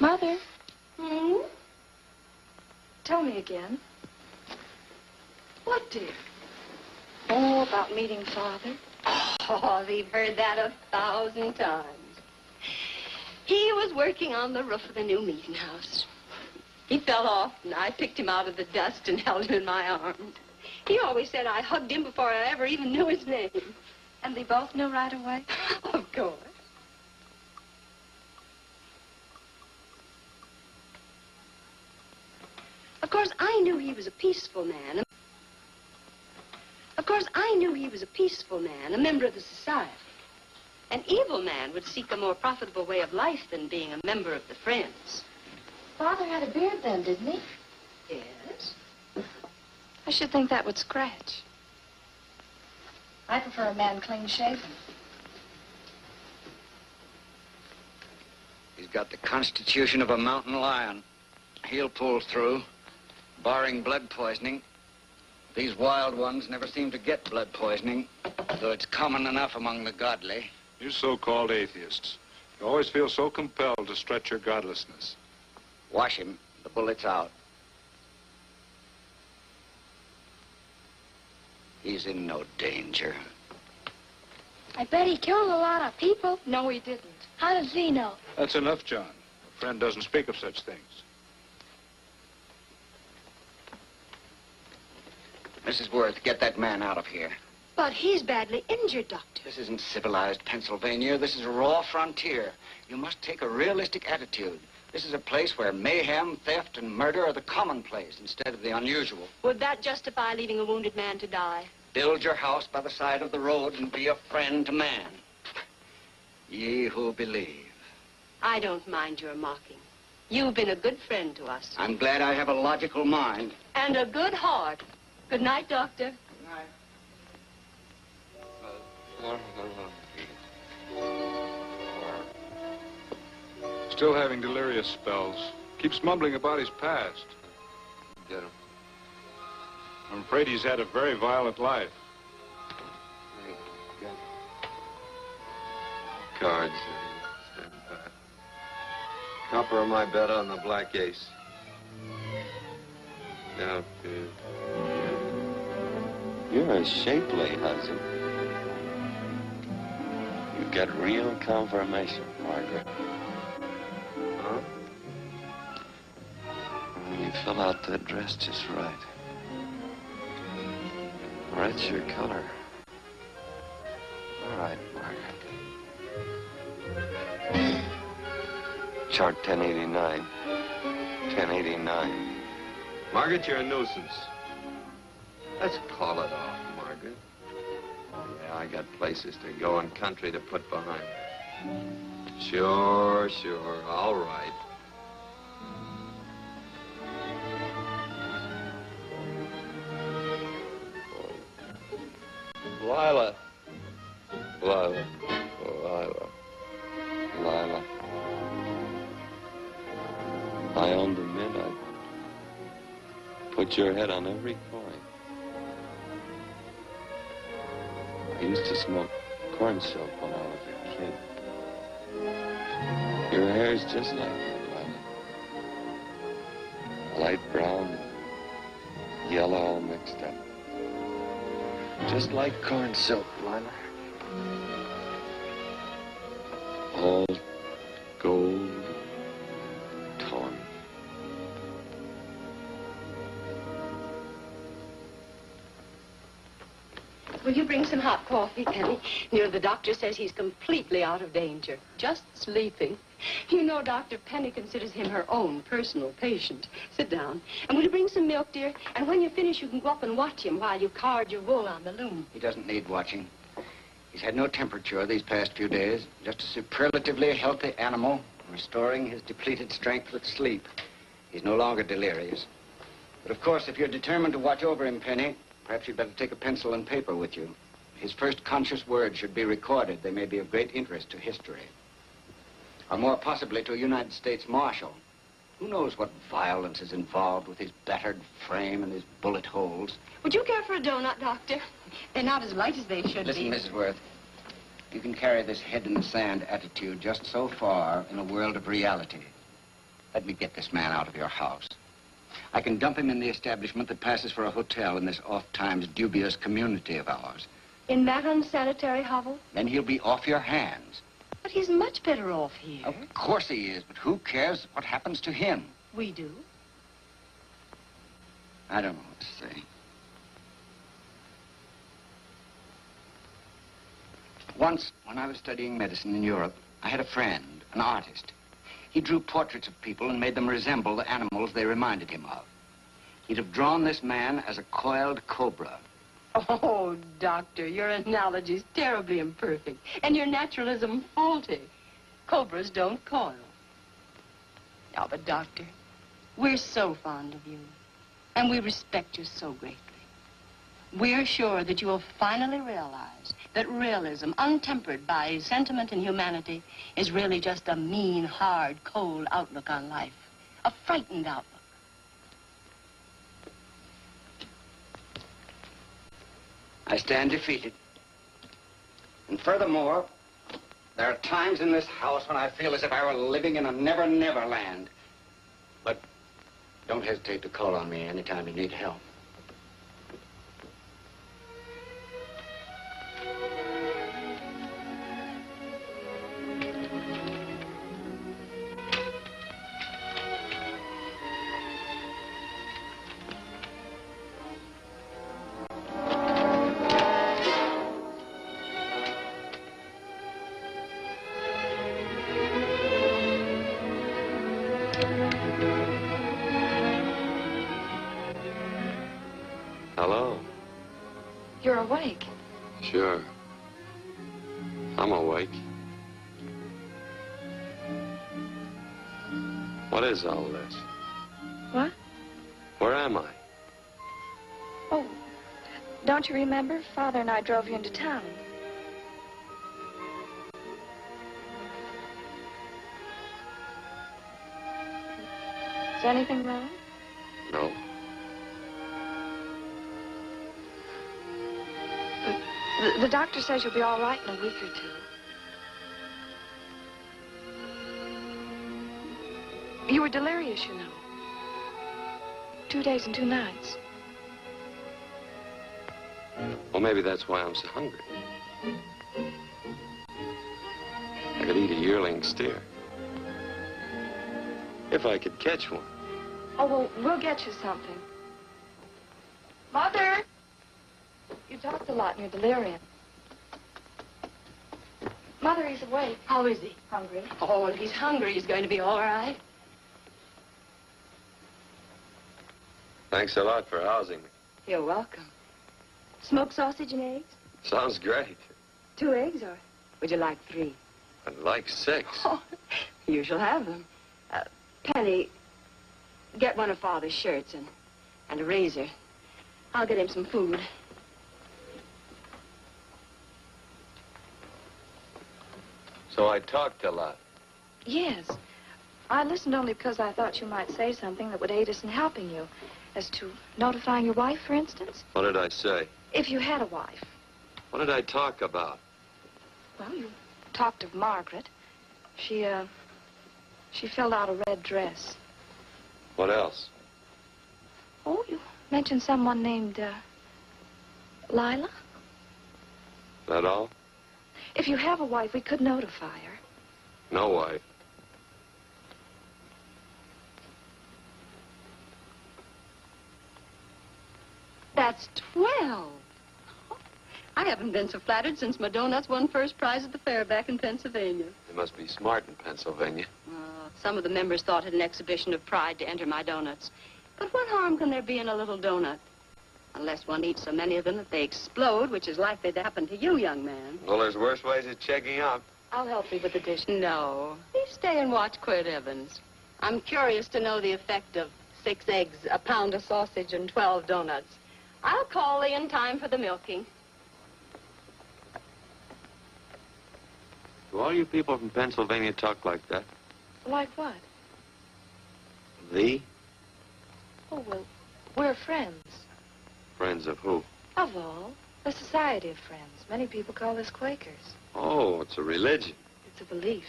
Mother? Hmm? Tell me again. What, dear? Oh, about meeting Father. Oh, we've heard that 1,000 times. He was working on the roof of the new meeting house. He fell off, and I picked him out of the dust and held him in my arms. He always said I hugged him before I ever even knew his name. And they both knew right away? Of course. Of course, I knew he was a peaceful man. Of course, I knew he was a peaceful man, a member of the society. An evil man would seek a more profitable way of life than being a member of the Friends. Father had a beard then, didn't he? Yes. I should think that would scratch. I prefer a man clean-shaven. He's got the constitution of a mountain lion. He'll pull through, barring blood poisoning. These wild ones never seem to get blood poisoning, though it's common enough among the godly. You so-called atheists. You always feel so compelled to stretch your godlessness. Wash him. The bullet's out. He's in no danger. I bet he killed a lot of people. No, he didn't. How does he know? That's enough, John. A friend doesn't speak of such things. Mrs. Worth, get that man out of here. But he's badly injured, Doctor. This isn't civilized Pennsylvania. This is a raw frontier. You must take a realistic attitude. This is a place where mayhem, theft, and murder are the commonplace instead of the unusual. Would that justify leaving a wounded man to die? Build your house by the side of the road and be a friend to man. Ye who believe. I don't mind your mocking. You've been a good friend to us. I'm glad I have a logical mind. And a good heart. Good night, Doctor. Good night. Still having delirious spells. Keeps mumbling about his past. Get him. I'm afraid he's had a very violent life. Cards. Copper on my bet on the black ace. Now, You're a shapely husband. You get real confirmation, Margaret. huh? You fill out that dress just right. Red's your color. All right, Margaret. Chart 1089. 1089. Margaret, you're a nuisance. Let's call it off, Margaret. Yeah, I got places to go and country to put behind me. Sure, all right. Lila. Lila. Oh, Lila. Lila. If I owned the mint, I'd put your head on every coin. I used to smoke corn silk when I was a kid. Your hair's just like that, Lila. Light brown, yellow all mixed up. Just like corn silk, Lila. All gold, torn. Will you bring some hot coffee, Penny? You know, the doctor says he's completely out of danger. Just sleeping. You know, Dr. Penny considers him her own personal patient. Sit down. And will you bring some milk, dear? And when you finish, you can go up and watch him while you card your wool on the loom. He doesn't need watching. He's had no temperature these past few days. Just a superlatively healthy animal, restoring his depleted strength with sleep. He's no longer delirious. But of course, if you're determined to watch over him, Penny, perhaps you'd better take a pencil and paper with you. His first conscious words should be recorded. They may be of great interest to history. Or more possibly to a United States Marshal. Who knows what violence is involved with his battered frame and his bullet holes. Would you care for a donut, Doctor? They're not as light as they should Listen, be. Mrs. Worth, you can carry this head in the sand attitude just so far in a world of reality. Let me get this man out of your house. I can dump him in the establishment that passes for a hotel in this oft-times dubious community of ours. In that unsanitary hovel? Then he'll be off your hands. But he's much better off here. Of course he is, but who cares what happens to him? We do. I don't know what to say. Once, when I was studying medicine in Europe, I had a friend, an artist. He drew portraits of people and made them resemble the animals they reminded him of. He'd have drawn this man as a coiled cobra. Oh, Doctor, your analogy's terribly imperfect, and your naturalism faulty. Cobras don't coil. Now, but Doctor, we're so fond of you, and we respect you so greatly. We're sure that you will finally realize that realism, untempered by sentiment and humanity, is really just a mean, hard, cold outlook on life. A frightened outlook. I stand defeated. And furthermore, there are times in this house when I feel as if I were living in a never-never land. But don't hesitate to call on me anytime you need help. Hello? You're awake. Sure. I'm awake. What is all this? What? Where am I? Oh, don't you remember? Father and I drove you into town. Is anything wrong? No. The doctor says you'll be all right in a week or two. You were delirious, you know. 2 days and 2 nights. Well, maybe that's why I'm so hungry. I could eat a yearling steer. If I could catch one. Oh, well, we'll get you something. Mother! You talked a lot in your delirium. Mother, he's awake. How is he? Hungry. Oh, if he's hungry, he's going to be all right. Thanks a lot for housing me. You're welcome. Smoked sausage and eggs? Sounds great. 2 eggs, or would you like 3? I'd like 6. Oh, you shall have them. Penny, get one of Father's shirts and a razor. I'll get him some food. So I talked a lot. Yes. I listened only because I thought you might say something that would aid us in helping you. As to notifying your wife, for instance. What did I say? If you had a wife. What did I talk about? Well, you talked of Margaret. She filled out a red dress. What else? Oh, you mentioned someone named, Lila? That all? If you have a wife, we could notify her. No wife. That's 12. I haven't been so flattered since my donuts won first prize at the fair back in Pennsylvania. They must be smart in Pennsylvania. Some of the members thought it an exhibition of pride to enter my donuts. But what harm can there be in a little donut? Unless one eats so many of them that they explode, which is likely to happen to you, young man. Well, there's worse ways of checking out. I'll help you with the dish. No. You stay and watch Quirt Evans. I'm curious to know the effect of 6 eggs, a pound of sausage, and 12 donuts. I'll call Lee in time for the milking. Do all you people from Pennsylvania talk like that? Like what? Thee? Oh, well, we're friends. Friends of who? Of all. A society of friends. Many people call us Quakers. Oh, it's a religion. It's a belief.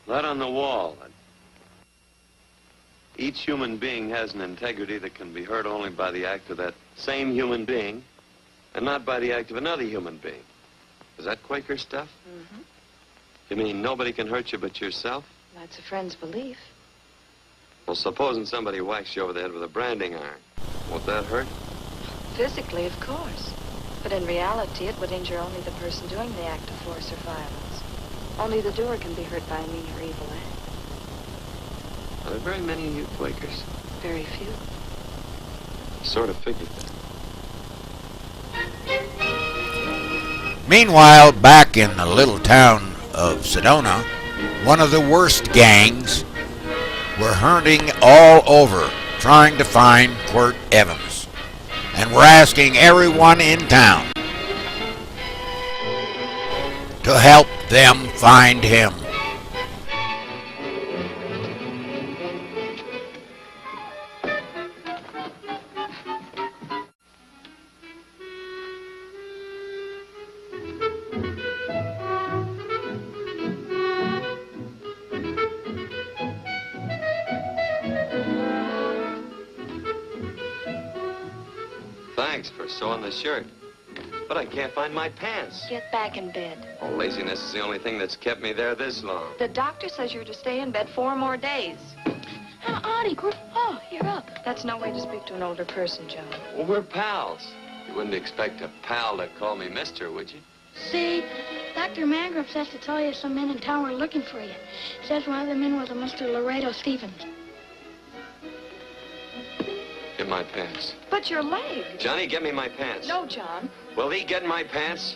That on the wall. Each human being has an integrity that can be hurt only by the act of that same human being, and not by the act of another human being. Is that Quaker stuff? Mm-hmm. You mean nobody can hurt you but yourself? That's a friend's belief. Well, supposing somebody whacks you over the head with a branding iron. Won't that hurt? Physically, of course. But in reality, it would injure only the person doing the act of force or violence. Only the doer can be hurt by a mean or evil act. Are there very many of you Quakers? Very few. Sort of figured that. Meanwhile, back in the little town of Sedona, one of the worst gangs were hunting all over trying to find Quirt Evans. And we're asking everyone in town to help them find him. Thanks for sewing the shirt. But I can't find my pants. Get back in bed. Oh, laziness is the only thing that's kept me there this long. The doctor says you're to stay in bed 4 more days. Auntie, oh, you're up. That's no way to speak to an older person, John. Well, we're pals. You wouldn't expect a pal to call me mister, would you? See, Dr. Mangrove says to tell you some men in town were looking for you. Says one of the men was a Mr. Laredo Stevens. Get my pants. But your leg. Johnny, get me my pants. No, John. Will he get my pants?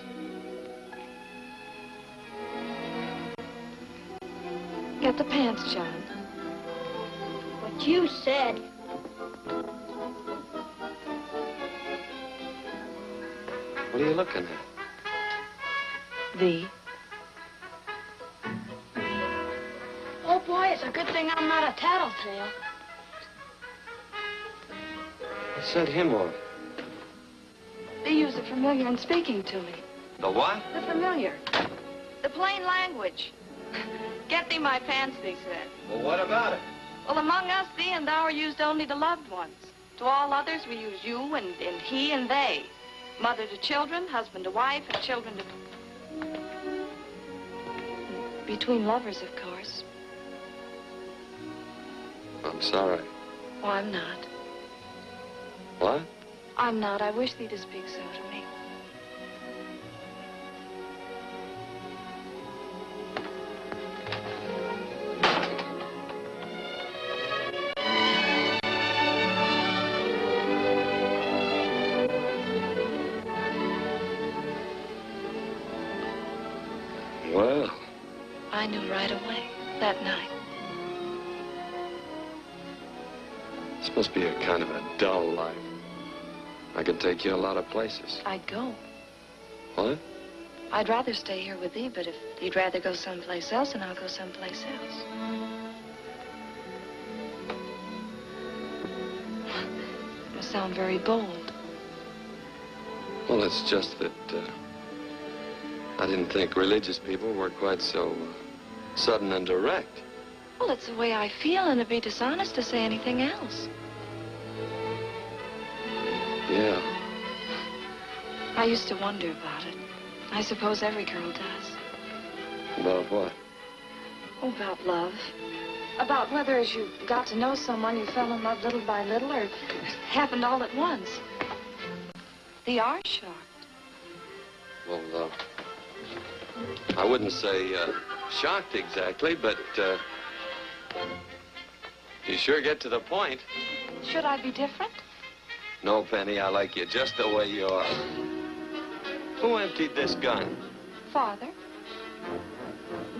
Get the pants, John. What you said. What are you looking at? The. Oh, boy, it's a good thing I'm not a tattletale. What set him off? They use the familiar in speaking to me. The what? The familiar. The plain language. Get thee my pants, they said. Well, what about it? Well, among us, thee and thou are used only to loved ones. To all others, we use you and he and they. Mother to children, husband to wife, and children to... Between lovers, of course. I'm sorry. Oh, I'm not. What? I'm not. I wish thee to speak so to me. Well. I knew right away, that night. This must be a kind of a dull life. I could take you a lot of places. I'd go. What? I'd rather stay here with thee, but if you'd rather go someplace else, then I'll go someplace else. It must sound very bold. Well, it's just that I didn't think religious people were quite so sudden and direct. Well, it's the way I feel, and it'd be dishonest to say anything else. Yeah. I used to wonder about it. I suppose every girl does. About what? Oh, about love. About whether as you got to know someone, you fell in love little by little, or it happened all at once. They are shocked. Well, I wouldn't say shocked exactly, but you sure get to the point. Should I be different? No, Penny, I like you just the way you are. Who emptied this gun? Father.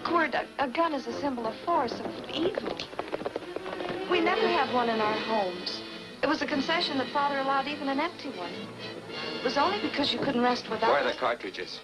Quirt, a gun is a symbol of force, of evil. We never had one in our homes. It was a concession that Father allowed even an empty one. It was only because you couldn't rest without Where are it. the cartridges?